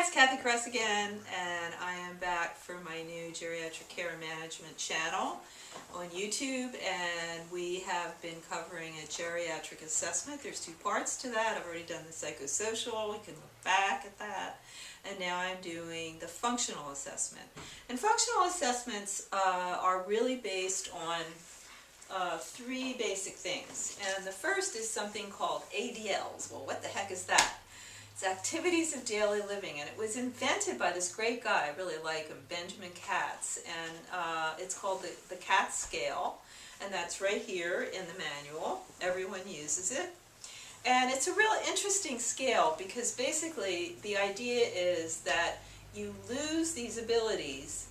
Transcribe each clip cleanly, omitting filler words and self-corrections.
it's Kathy Kress again, and I am back for my new geriatric care management channel on YouTube, and we have been covering a geriatric assessment. There's two parts to that. I've already done the psychosocial, we can look back at that, and now I'm doing the functional assessment. And functional assessments are really based on three basic things, and the first is something called ADLs. Well, what the heck is that? It's activities of daily living, and it was invented by this great guy, I really like him, Benjamin Katz, and it's called the Katz scale, and that's right here in the manual. Everyone uses it, and it's a really interesting scale because basically the idea is that you lose these abilities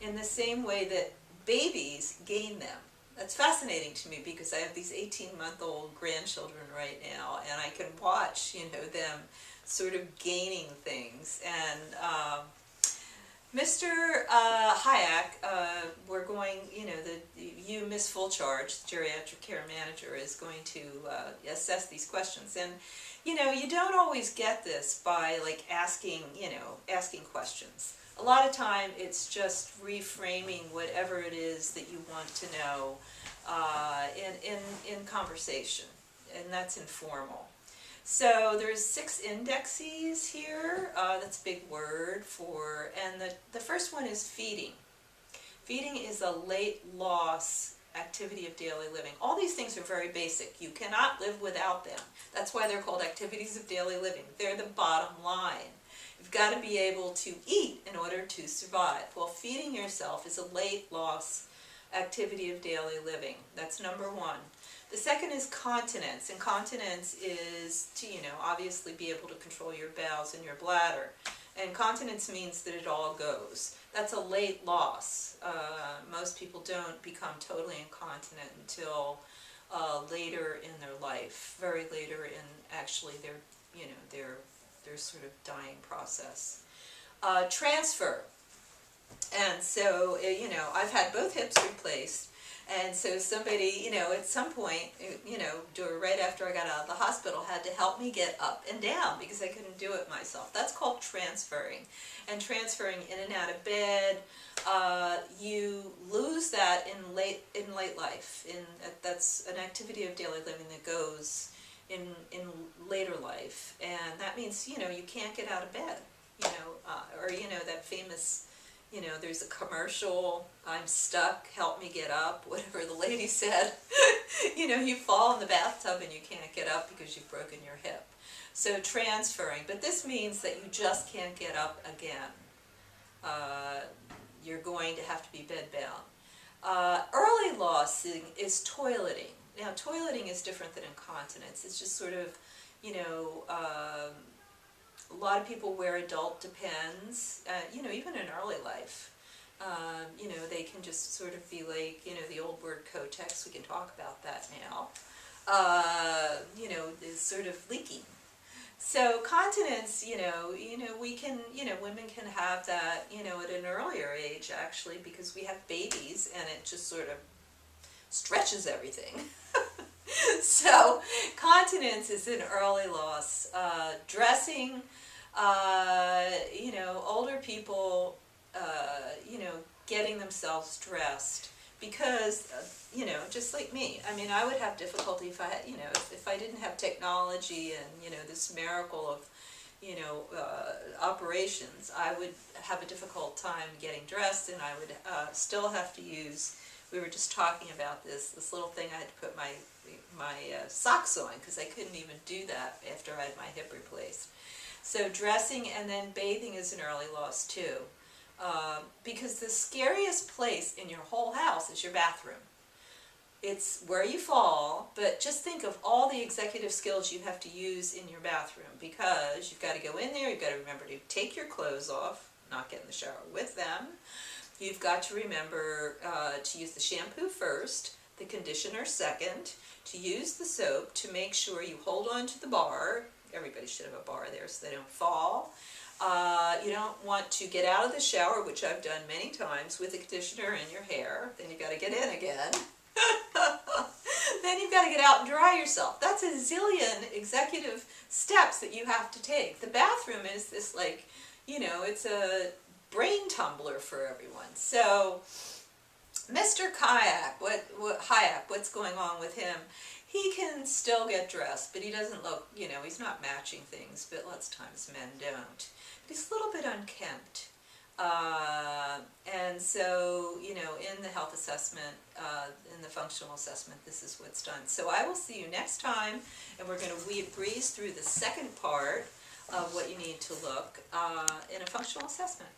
in the same way that babies gain them. That's fascinating to me because I have these 18-month-old grandchildren right now, and I can watch, them sort of gaining things. And Mr. Hayek, we're going, Miss Full Charge, the geriatric care manager, is going to assess these questions. And, you don't always get this by, asking questions. A lot of time it's just reframing whatever it is that you want to know in conversation, and that's informal. So there's 6 indexes here. That's a big word for, and the first one is feeding. Feeding is a late loss activity of daily living. All these things are very basic. You cannot live without them. That's why they're called activities of daily living. They're the bottom line. You've got to be able to eat in order to survive. Well, feeding yourself is a late loss activity of daily living. That's number one. The second is continence, and continence is to, obviously be able to control your bowels and your bladder. And continence means that it all goes. That's a late loss. Most people don't become totally incontinent until later in their life, very later in actually their sort of dying process. Transfer. And so, I've had both hips replaced. And so somebody, at some point, right after I got out of the hospital, had to help me get up and down because I couldn't do it myself. That's called transferring. And transferring in and out of bed, you lose that in late life. That's an activity of daily living that goes in later life, and that means you can't get out of bed, or that famous. There's a commercial, I'm stuck, help me get up, whatever the lady said. You fall in the bathtub and you can't get up because you've broken your hip. So transferring, but this means that you just can't get up again. You're going to have to be bedbound. Early lossing is toileting. Now, toileting is different than incontinence. It's just sort of, a lot of people wear adult Depends, even in early life. They can just sort of be like, the old word Kotex, we can talk about that now, is sort of leaking. So continence, we can, women can have that, at an earlier age, actually, because we have babies and it just sort of stretches everything. So continence is an early loss. Dressing, older people, getting themselves dressed because, just like me. I mean, I would have difficulty if I had, if I didn't have technology and, this miracle of, operations, I would have a difficult time getting dressed, and I would still have to use, we were just talking about this little thing I had to put my socks on because I couldn't even do that after I had my hip replaced. So dressing and then bathing is an early loss too, because the scariest place in your whole house is your bathroom. It's where you fall, but just think of all the executive skills you have to use in your bathroom, because you've got to go in there, you've got to remember to take your clothes off, not get in the shower with them. You've got to remember to use the shampoo first, the conditioner second, to use the soap, to make sure you hold on to the bar. Everybody should have a bar there so they don't fall. You don't want to get out of the shower, which I've done many times, with the conditioner in your hair. Then you've got to get in again. Then you've got to get out and dry yourself. That's a zillion executive steps that you have to take. The bathroom is this you know, it's a brain tumbler for everyone. So Mr. Hayek, what's going on with him? He can still get dressed, but he doesn't look, you know, he's not matching things, but lots of times men don't. But he's a little bit unkempt. And so, you know, in the health assessment, in the functional assessment, this is what's done. So I will see you next time, and we're going to breeze through the second part of what you need to look in a functional assessment.